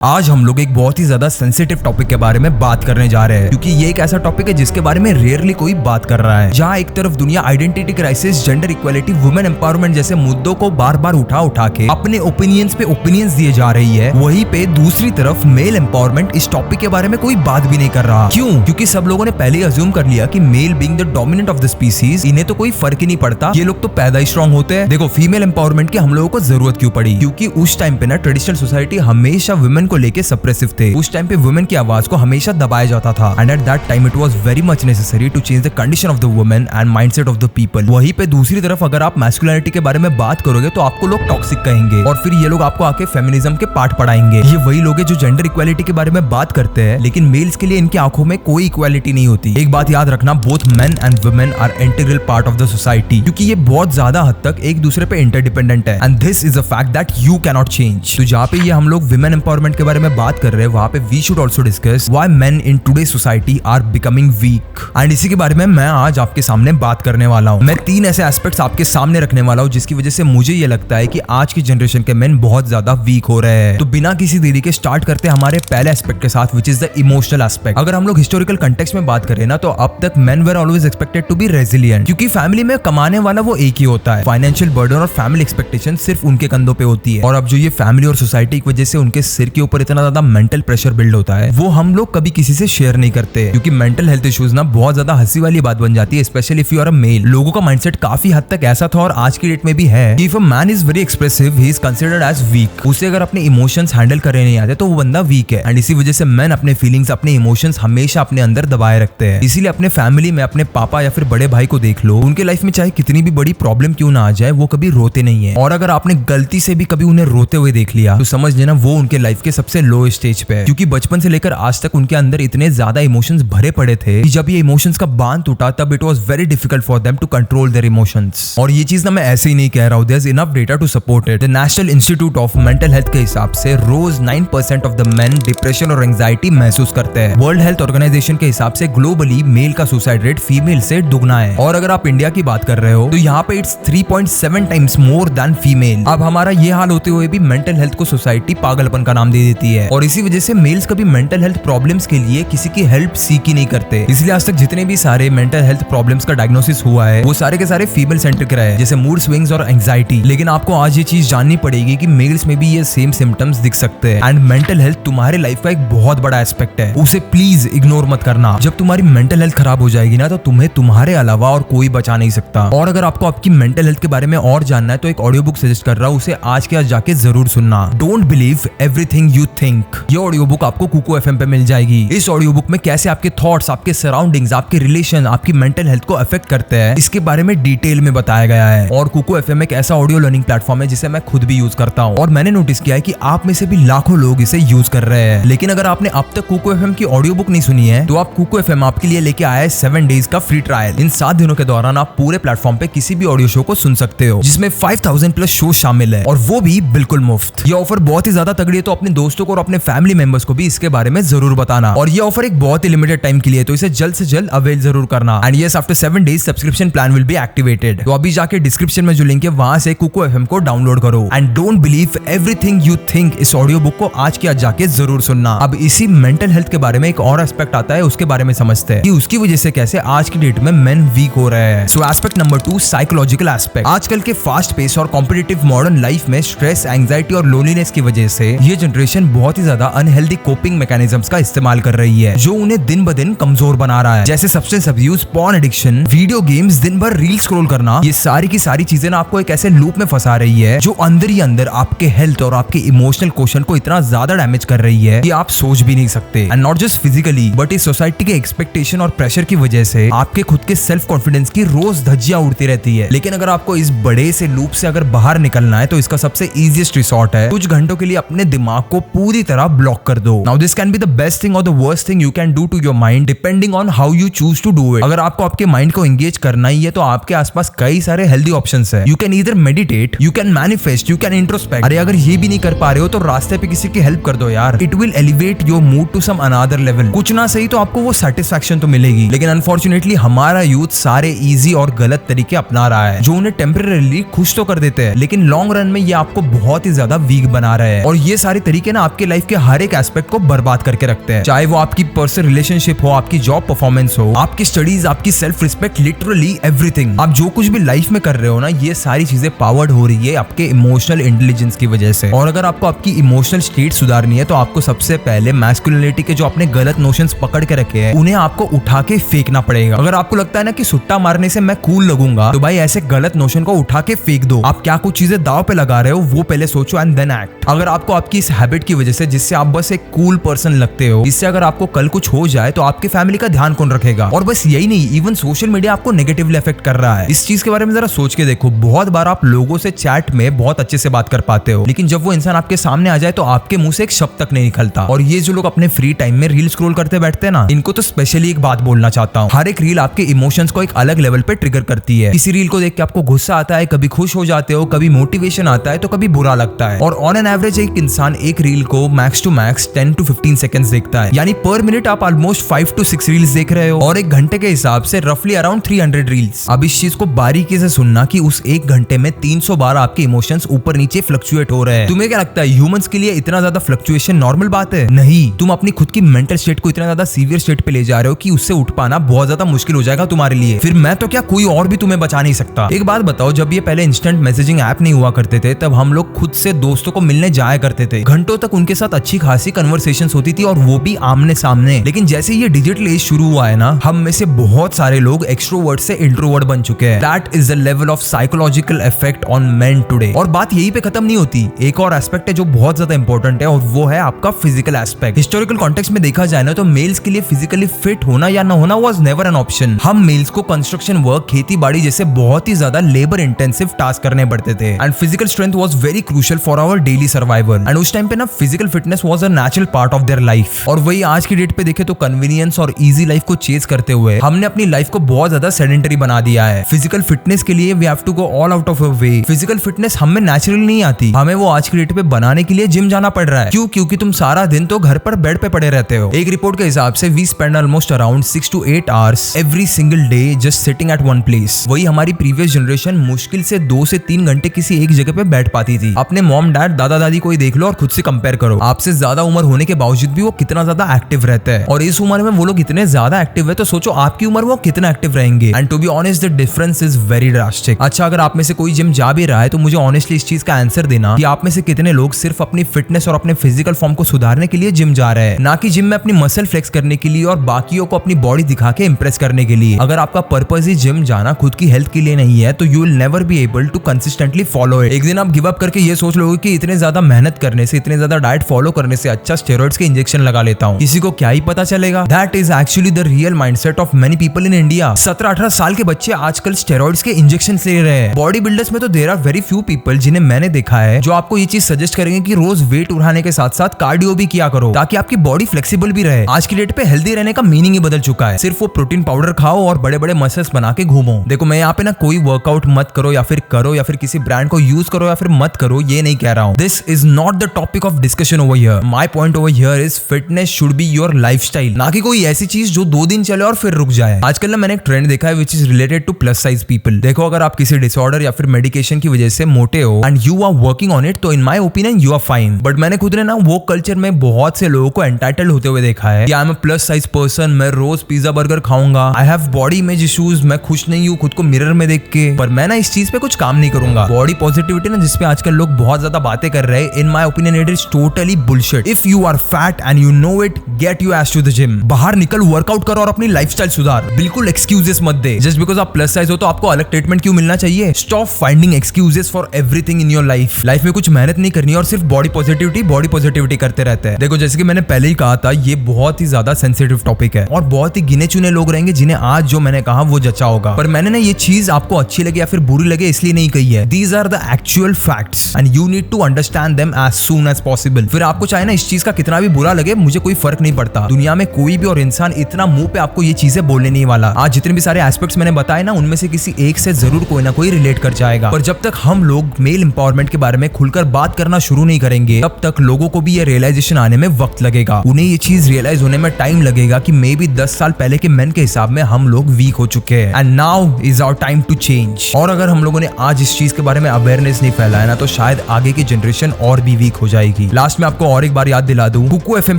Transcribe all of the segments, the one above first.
आज हम लोग एक बहुत ही ज्यादा सेंसिटिव टॉपिक के बारे में बात करने जा रहे हैं, क्योंकि ये एक ऐसा टॉपिक है जिसके बारे में रेयरली कोई बात कर रहा है। जहाँ एक तरफ दुनिया identity crisis, gender equality, women empowerment जैसे मुद्दों को बार बार उठा के अपने ओपिनियंस पे ओपिनियंस दिए जा रही है, वहीं पे दूसरी तरफ मेल एम्पावरमेंट इस टॉपिक के बारे में कोई बात भी नहीं कर रहा। क्यों? क्योंकि सब लोगों ने पहले अज्यूम कर लिया कि male being the dominant of the species, इन्हें तो कोई फर्क ही नहीं पड़ता, ये लोग तो पैदा ही स्ट्रॉन्ग होते हैं। देखो, फीमेल एम्पावरमेंट की हम लोगों को जरूरत क्यों पड़ी? क्योंकि उस टाइम पे ना ट्रेडिशनल सोसाइटी हमेशा वुमेन को लेके सप्रेसिव थे। उस टाइम पे वुमेन की आवाज को हमेशा दबाया जाता था, and at that time it was very much necessary to change the condition of the women and mindset of the people. वहीं पे दूसरी तरफ अगर आप मैस्कुलिनिटी के बारे में बात करोगे तो आपको लोग टॉक्सिक कहेंगे, और फिर ये लोग आपको आके फेमिनिज्म के पाठ पढ़ाएंगे। ये वही लोग हैं जो जेंडर इक्वालिटी के बारे में बात करते हैं, लेकिन मेल्स के लिए इनकी आंखों में कोई इक्वालिटी नहीं होती। एक बात याद रखना, both men and women are integral part of the society, क्योंकि ये बहुत ज्यादा हद तक एक दूसरे पे इंटरडिपेंडेंट है, and this is a fact that you can not change. तो जहाँ पे ये हम लोग वुमेन एम्पावरमेंट के बारे में बात कर रहे हैं, वहाँ पे we should also discuss why men in today's society are becoming weak, and इसी के बारे में मैं आज आपके सामने बात करने वाला हूँ। मैं 3 ऐसे एस्पेक्ट्स आपके सामने रखने वाला हूँ जिसकी वजह से मुझे ये लगता है कि आज की जनरेशन के मेन बहुत ज्यादा वीक हो रहे हैं। तो बिना किसी देरी के स्टार्ट करते हैं हमारे पहले एस्पेक्ट के साथ, which is the emotional aspect. अगर हम लोग हिस्टोरिकल कंटेक्स्ट में बात करें ना, तो अब तक men were always expected to be resilient, क्योंकि फैमिली में कमाने वाला वो एक ही होता है। फाइनेंशियल बर्डन और फैमिली एक्सपेक्टेशन सिर्फ उनके कंधों पे होती है, और अब जो ये फैमिली और सोसाइटी की वजह से उनके सिर के ऊपर इतना ज्यादा मेंटल प्रेशर बिल्ड होता है, वो हम लोग कभी किसी से शेयर नहीं करते, क्योंकि मेंटल हेल्थ इश्यूज ना बहुत ज्यादा हंसी वाली बात बन जाती है, specially if you are a male. लोगों का माइंडसेट काफी हद तक ऐसा था और आज की डेट में भी है कि if a man is very expressive, he is considered as weak. उसे अगर अपने इमोशंस हैंडल करने नहीं आते तो वो बंदा वीक है, एंड इसी वजह से मैन अपने फीलिंग्स, अपने इमोशंस हमेशा अपने अंदर दबाए रखते हैं। इसीलिए अपने फैमिली में अपने पापा या फिर बड़े भाई को देख लो, उनके लाइफ में चाहे कितनी भी बड़ी प्रॉब्लम क्यों ना आ जाए, वो कभी रोते नहीं है। और अगर आपने गलती से भी कभी उन्हें रोते हुए देख लिया तो समझ लेना वो उनके लाइफ के सबसे लो स्टेज पे है, क्योंकि बचपन से लेकर आज तक उनके अंदर इतने ज्यादा इमोशंस भरे पड़े थे कि जब ये इमोशंस का बांध टूटा तब it was very difficult for them to control their emotions. और ये चीज ना मैं ऐसे ही नहीं कह रहा हूं, there is enough data to support it. The national institute of mental health के हिसाब से रोज 9% ऑफ द मेन डिप्रेशन और एंजाइटी महसूस करते हैं। वर्ल्ड हेल्थ ऑर्गेनाइजेशन के हिसाब से ग्लोबली मेल का सुसाइड रेट फीमेल से दुगना है, और अगर आप इंडिया की बात कर रहे हो तो यहाँ पे it's 3.7 times more than female. अब हमारा ये हाल होते हुए भी मेंटल हेल्थ को सोसाइटी पागलपन का नाम दे देती है, और इसी वजह से मेल्स कभी मेंटल हेल्थ प्रॉब्लम्स के लिए किसी की हेल्प सीख ही नहीं करते। इसलिए आज तक जितने भी सारे मेंटल हेल्थ प्रॉब्लम्स का डायग्नोसिस हुआ है वो सारे के सारे फीमेल सेंट्रिक रहे, जैसे मूड स्विंग्स और एंजाइटी। लेकिन आपको आज ये चीज जाननी पड़ेगी कि मेल्स में भी ये सेम सिम्टम्स दिख सकते हैं, एंड मेंटल हेल्थ तुम्हारे लाइफ का एक बहुत बड़ा एस्पेक्ट है, उसे प्लीज इग्नोर मत करना। जब तुम्हारी मेंटल हेल्थ खराब हो जाएगी ना, तो तुम्हें तुम्हारे अलावा और कोई बचा नहीं सकता। और अगर आपको आपकी मेंटल हेल्थ के बारे में और जानना है तो एक ऑडियो बुक सजेस्ट कर रहा हूँ, उसे आज के आज जाके जरूर सुनना। Don't believe everything you think. ये ऑडियो बुक आपको कुकू एफएम पे मिल जाएगी। इस ऑडियो बुक में कैसे आपके थॉट्स, आपके सराउंडिंग्स, आपके रिलेशन, आपकी मेंटल हेल्थ को अफेक्ट करते हैं, इसके बारे में डिटेल में बताया गया है। और कुकू एफएम एक ऐसा ऑडियो लर्निंग प्लेटफॉर्म है जिसे मैं खुद भी यूज करता हूँ, और मैंने नोटिस किया है कि आप में से भी लाखों लोग इसे यूज कर रहे हैं। लेकिन अगर आपने अब तक कुकू एफएम की ऑडियो बुक नहीं सुनी है तो आप कुकू एफएम आपके लिए लेके आया है 7 डेज का फ्री ट्रायल। इन 7 दिनों के दौरान आप पूरे प्लेटफॉर्म पे किसी भी ऑडियो शो को सुन सकते हो, जिसमें 5000 प्लस शो शामिल है, और वो भी बिल्कुल मुफ्त। ये ऑफर बहुत ही ज्यादा तगड़ी है, तो अपने दोस्तों को और अपने फैमिली मेंबर्स को भी इसके बारे में जरूर बताना। और ये ऑफर एक बहुत ही लिमिटेड टाइम के लिए, तो इसे जल्द से जल्द अवेल जरूर करना। And yes, after 7 days subscription plan will be activated. तो अभी जाके डिस्क्रिप्शन में जो लिंक है वहां से कुकू एफएम को डाउनलोड करो। And don't believe everything you think, इस ऑडियो बुक को आज के आज जाके जरूर सुनना। अब इसी मेंटल हेल्थ के बारे में एक और एस्पेक्ट आता है, उसके बारे में समझते हैं कि उसकी वजह से कैसे आज की डेट में मेन वीक हो रहे हैं। सो एस्पेक्ट नंबर 2, साइकोलॉजिकल एस्पेक्ट। आजकल के फास्ट पेस और कॉम्पिटिटिव मॉडर्न लाइफ में स्ट्रेस, एंजाइटी और लोनलीनेस की वजह से ये जनरेशन बहुत ही ज्यादा अनहेल्दी कोपिंग मैकेनिज्म्स का इस्तेमाल कर रही है, जो उन्हें दिन ब दिन कमजोर बना रहा है, जैसे substance abuse, porn addiction, video games, दिन भर रील स्क्रॉल करना। ये सारी की सारी चीजें ना आपको एक ऐसे लूप में फंसा रही है जो अंदर ही अंदर आपके हेल्थ और आपके इमोशनल क्वेश्चन को इतना ज्यादा डैमेज कर रही है कि आप सोच भी नहीं सकते। And not just physically, but इस सोसाइटी के एक्सपेक्टेशन और प्रेशर की वजह से आपके खुद के सेल्फ कॉन्फिडेंस की रोज धज्जियां उड़ती रहती है। लेकिन अगर आपको इस बड़े से लूप से अगर बाहर निकलना है तो इसका सबसे इजीएस्ट रिसोर्ट है कुछ घंटों के लिए अपने दिमाग को पूरी तरह ब्लॉक कर दो। Now this can be the best thing और the worst thing you can do to your mind, depending on how you choose to do it. अगर आपको आपके माइंड को एंगेज करना ही है तो आपके आसपास कई सारे हेल्दी ऑप्शंस है। You can either meditate, you can manifest, you can introspect. अरे अगर ये भी नहीं कर पा रहे हो तो रास्ते पे किसी की हेल्प कर दो यार, it will elevate your mood to some another level. कुछ ना सही तो आपको वो सेटिस्फैक्शन तो मिलेगी, लेकिन अनफॉर्चुनेटली हमारा यूथ सारे इजी और गलत तरीके अपना रहा है जो उन्हें टेम्परेरीली खुश तो कर देते हैं, लेकिन लॉन्ग रन में ये आपको बहुत ही ज्यादा वीक बना रहे हैं। और ये सारे तरीके के ना आपके लाइफ के हर एक एस्पेक्ट को बर्बाद करके रखते हैं, चाहे वो आपकी पर्सनल रिलेशनशिप हो, आपकी जॉब परफॉर्मेंस हो, आपकी स्टडीज, आपकी सेल्फ रिस्पेक्ट, लिटरली एवरीथिंग। आप जो कुछ भी लाइफ में कर रहे हो ना, ये सारी चीजें पावर्ड हो रही है आपके इमोशनल इंटेलिजेंस की वजह से। और अगर आपको आपकी इमोशनल स्टेट सुधारनी है तो आपको सबसे पहले मैस्कुलिनिटी के जो अपने गलत नोशंस पकड़ के रखे हैं उन्हें आपको उठा के फेंकना पड़ेगा। अगर आपको लगता है ना कि सुट्टा मारने से मैं कूल लगूंगा, तो भाई ऐसे गलत नोशन को उठा के फेंक दो। आप क्या कुछ चीजें दाव पे लगा रहे हो वो पहले सोचो एंड देन एक्ट। अगर आपको आपकी इस हैबिट की वजह से, जिससे आप बस एक कूल पर्सन लगते हो, इससे अगर आपको कल कुछ हो जाए तो आपके फैमिली का ध्यान कौन रखेगा? और बस यही नहीं, इवन सोशल मीडिया आपको नेगेटिवली अफेक्ट कर रहा है। इस चीज के बारे में जरा सोच के देखो। बहुत बार आप लोगों से चैट में बहुत अच्छे से बात कर पाते हो, लेकिन जब वो इंसान आपके सामने आ जाए तो आपके मुंह से एक शब्द तक नहीं निकलता। और ये जो लोग अपने फ्री टाइम में रील स्क्रॉल करते बैठते हैं ना, इनको तो स्पेशली एक बात बोलना चाहता हूँ। हर एक रील आपके इमोशंस को एक अलग लेवल पे ट्रिगर करती है। किसी रील को देख के आपको गुस्सा आता है, कभी खुश हो जाते हो, कभी मोटिवेशन आता है, तो कभी बुरा लगता है। और ऑन एन एवरेज एक इंसान एक रील को max to max 10 to 15 seconds देखता है, यानी पर मिनट आप ऑलमोस्ट 5 to 6 रील्स देख रहे हो, और एक घंटे के हिसाब से रफली अराउंड 300 रील्स। अब इस चीज को बारीकी से सुनना कि उस एक घंटे में 300 बार आपके इमोशंस ऊपर नीचे फ्लक्चुएट हो रहे हैं। तुम्हें क्या लगता है ह्यूमंस के लिए इतना ज्यादा फ्लक्चुएशन नॉर्मल बात है? नहीं, तुम अपनी खुद की मेंटल स्टेट को इतना ज्यादा सीवियर स्टेट पे ले जा रहे हो कि उससे उठ पाना बहुत ज्यादा मुश्किल हो जाएगा तुम्हारे लिए। फिर मैं तो क्या, कोई और भी तुम्हें बचा नहीं सकता। एक बात बताओ, जब ये पहले इंस्टेंट मैसेजिंग ऐप नहीं हुआ करते थे, तब हम लोग खुद से दोस्तों को मिलने जाया करते थे। घंटों तक उनके साथ अच्छी खासी कन्वर्सेशंस होती थी, और वो भी आमने सामने। लेकिन जैसे ये डिजिटल एज शुरू हुआ है ना, हम में से बहुत सारे लोग एक्सट्रोवर्ट से इंट्रोवर्ट बन चुके हैं। That is the level of psychological effect on main today. और बात यही पे खत्म नहीं होती। एक और एस्पेक्ट है जो बहुत ज्यादा इंपॉर्टेंट है, और वो है आपका फिजिकल एस्पेक्ट। हिस्टोरिकल कॉन्टेक्स्ट में देखा जाए ना, तो मेल्स के लिए फिजिकली फिट होना या ना होना वाज नेवर एन ऑप्शन। हम मेल्स को कंस्ट्रक्शन वर्क, खेती बाड़ी जैसे बहुत ही ज्यादा लेबर इंटेंसिव टास्क करने पड़ते थे, and physical strength was very crucial for our daily survival. And उस टाइम पे ना physical fitness was a natural part of their life. और वही आज की डेट पे देखे तो कन्वीनियंस और इजी लाइफ को चेज करते हुए हमने अपनी लाइफ को बहुत ज्यादा सेडेंटरी बना दिया है। फिजिकल फिटनेस के लिए we have to go all out of a way. Physical fitness हमें नेचुरली नहीं आती, हमें वो आज की डेट पे बनाने के लिए जिम जाना पड़ रहा है। क्यों? क्योंकि तुम सारा दिन तो घर पर बेड पे पड़े रहते हो। एक रिपोर्ट के हिसाब से we spend almost around 6 to 8 hours every single day just sitting at one place. वही हमारी प्रीवियस जनरेशन मुश्किल से 2 से 3 घंटे किसी एक जगह पे बैठ पाती थी। अपने मॉम डैड दादा दादी को ही देख लो और खुद से कंपेयर करो। आपसे ज्यादा उम्र होने के बावजूद भी वो कितना ज्यादा एक्टिव रहता है, और इस उम्र में वो लोग इतने ज्यादा एक्टिव है, तो सोचो आपकी उम्र वो कितना एक्टिव रहेंगे। And to be honest the difference is very drastic. अच्छा, अगर आप में से कोई जिम जा भी रहा है तो मुझे ऑनेस्टली इस चीज का आंसर देना कि आप में से कितने लोग सिर्फ अपनी फिटनेस और अपने फिजिकल फॉर्म को सुधारने के लिए जिम जा रहे हैं, ना कि जिम में अपनी मसल फ्लेक्स करने के लिए और बाकियों को अपनी बॉडी दिखा के इंप्रेस करने के लिए। अगर आपका पर्पस ही जिम जाना खुद की हेल्थ के लिए नहीं है, तो you will never be able to consistently follow it. एक दिन आप गिव अप करके ये सोच लोगे कि इतने ज्यादा मेहनत करने से, इतने ज्यादा डाइट फॉलो करने से अच्छा स्टेरॉइड्स के इंजेक्शन लगा लेता हूँ, किसी को क्या ही पता चलेगा। That is actually the real mindset of many people in India. 17-18 साल के बच्चे आजकल स्टेरॉइड्स के इंजेक्शन ले रहे हैं। बॉडी बिल्डर्स में तो there are very few people जिन्हें मैंने देखा है जो आपको ये चीज सजेस्ट करेंगे कि रोज वेट उठाने के साथ साथ कार्डियो भी किया करो, ताकि आपकी बॉडी फ्लेक्सिबल भी रहे। आज की डेट पे हेल्दी रहने का मीनिंग ही बदल चुका है। सिर्फ वो प्रोटीन पाउडर खाओ और बड़े बड़े मसल्स बना के घूमो। देखो, मैं यहाँ पे ना कोई वर्कआउट मत करो या फिर करो, या फिर किसी ब्रांड को यूज करो या फिर मत करो, ये नहीं कह रहा हूँ। This is not the topic of discussion over here. My point over here is fitness should be your lifestyle, ना कि कोई ऐसी चीज जो 2 दिन चले और फिर रुक जाए। आजकल ना मैंने एक ट्रेंड देखा है which is related two plus size people. देखो, अगर आप किसी डिसऑर्डर या फिर मेडिकेशन की वजह से मोटे हो and you are working on it, तो in my opinion you are fine. But मैंने खुद ने ना वो कल्चर में बहुत से लोगों को एंटाइटल्ड होते हुए देखा है कि I am a plus size person, मैं रोज पिज्जा बर्गर खाऊंगा, I have body image issues, मैं खुश नहीं हूँ खुद को मिरर में देख के। पर मैं ना इस चीज पे कुछ काम नहीं करूंगा। बॉडी पॉजिटिविटी ना जिसपे आजकल लोग बहुत ज्यादा बातें कर रहे हैं, in my opinion it is totally bullshit. If you are fat and you know it, get your ass to the gym. बाहर निकल, वर्कआउट करो और अपनी लाइफस्टाइल सुधार। बिल्कुल एक्सक्यूजेस मत दे। जस्ट बिकॉज आप प्लस साइज हो तो आपको अलग ट्रीटमेंट क्यों मिलना चाहिए? Stop finding excuses for everything in your life. Life में कुछ मेहनत नहीं करनी और सिर्फ बॉडी पॉजिटिविटी करते रहते हैं। देखो, जैसे कि मैंने पहले ही कहा था, ये बहुत ही ज्यादा सेंसिटिव टॉपिक है और बहुत ही गिने चुने लोग रहेंगे जिन्हें आज जो मैंने कहा वो जचा होगा। पर मैंने ना ये चीज आपको अच्छी लगे या फिर बुरी लगे इसलिए नहीं कही है। These are the actual facts and you need to understand them as soon as possible. फिर आपको चाहे ना इस चीज का कितना भी बुरा लगे, मुझे कोई फर्क नहीं पड़ता। दुनिया में कोई भी और इंसान इतना मुंह पे आपको ये चीजें बोलने नहीं वाला। आज जितने भी सारे एस्पेक्ट्स मैंने बताए ना, उनमें से किसी एक से जरूर कोई ना कोई रिलेट कर जाएगा। पर जब तक हम लोग मेल एम्पावरमेंट के बारे में खुलकर बात करना शुरू नहीं करेंगे, तब तक लोगों को भी ये रियलाइजेशन आने में वक्त लगेगा। उन्हें ये चीज रियलाइज होने में टाइम लगेगा कि मे बी 10 साल पहले के मेन के हिसाब में हम लोग वीक हो चुके हैं and now is our time to change. और अगर हम लोगों ने आज इस चीज के बारे में अवेयरनेस नहीं फैलाया ना, तो शायद आगे की जनरेशन और भी वीक हो जाएगी। जाएगी। लास्ट में आपको और एक बार याद दिला दूं, कुकू एफएम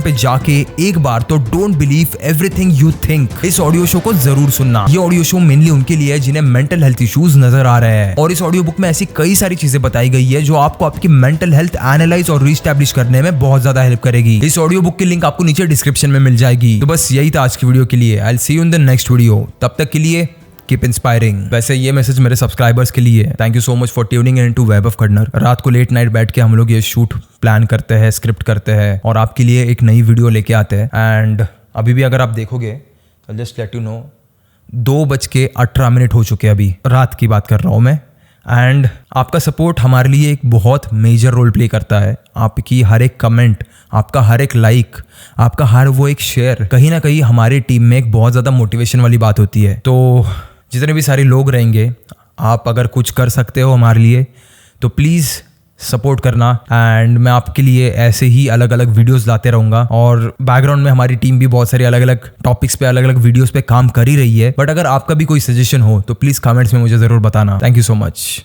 पे जाके एक बार तो don't believe everything you think इस ऑडियो शो को जरूर सुनना। ये ऑडियो शो मेनली उनके लिए है जिन्हें मेंटल हेल्थ इश्यूज नजर आ रहे हैं, और इस ऑडियो बुक में ऐसी कई सारी चीजें बताई गई है जो आपको आपकी मेंटल हेल्थ एनालाइज और रीस्टैब्लिश करने में बहुत ज्यादा हेल्प करेगी। इस ऑडियो बुक की लिंक आपको नीचे डिस्क्रिप्शन में मिल जाएगी। तो बस यही था आज की वीडियो के लिए। I will see you in the next video. तब तक के लिए कीप इंस्पायरिंग। वैसे ये मैसेज मेरे सब्सक्राइबर्स के लिए है। Thank you so much for tuning in to web of खन्नर। रात को लेट नाइट बैठ के हम लोग ये शूट प्लान करते हैं, स्क्रिप्ट करते हैं और आपके लिए एक नई वीडियो लेके आते हैं। एंड अभी भी अगर आप देखोगे तो जस्ट लेट यू नो 2:18 हो चुके हैं, अभी रात की बात कर रहा हूँ मैं। एंड आपका सपोर्ट हमारे लिए एक बहुत मेजर रोल प्ले करता है। आपकी हर एक कमेंट, आपका हर एक लाइक, आपका हर वो एक शेयर कहीं ना कहीं हमारी टीम में एक बहुत ज़्यादा मोटिवेशन वाली बात होती है। तो जितने भी सारे लोग रहेंगे, आप अगर कुछ कर सकते हो हमारे लिए तो प्लीज़ सपोर्ट करना। एंड मैं आपके लिए ऐसे ही अलग अलग वीडियोस लाते रहूँगा। और बैकग्राउंड में हमारी टीम भी बहुत सारी अलग अलग टॉपिक्स पे, अलग अलग वीडियोस पे काम कर ही रही है। बट अगर आपका भी कोई सजेशन हो तो प्लीज़ कमेंट्स में मुझे ज़रूर बताना। Thank you so much.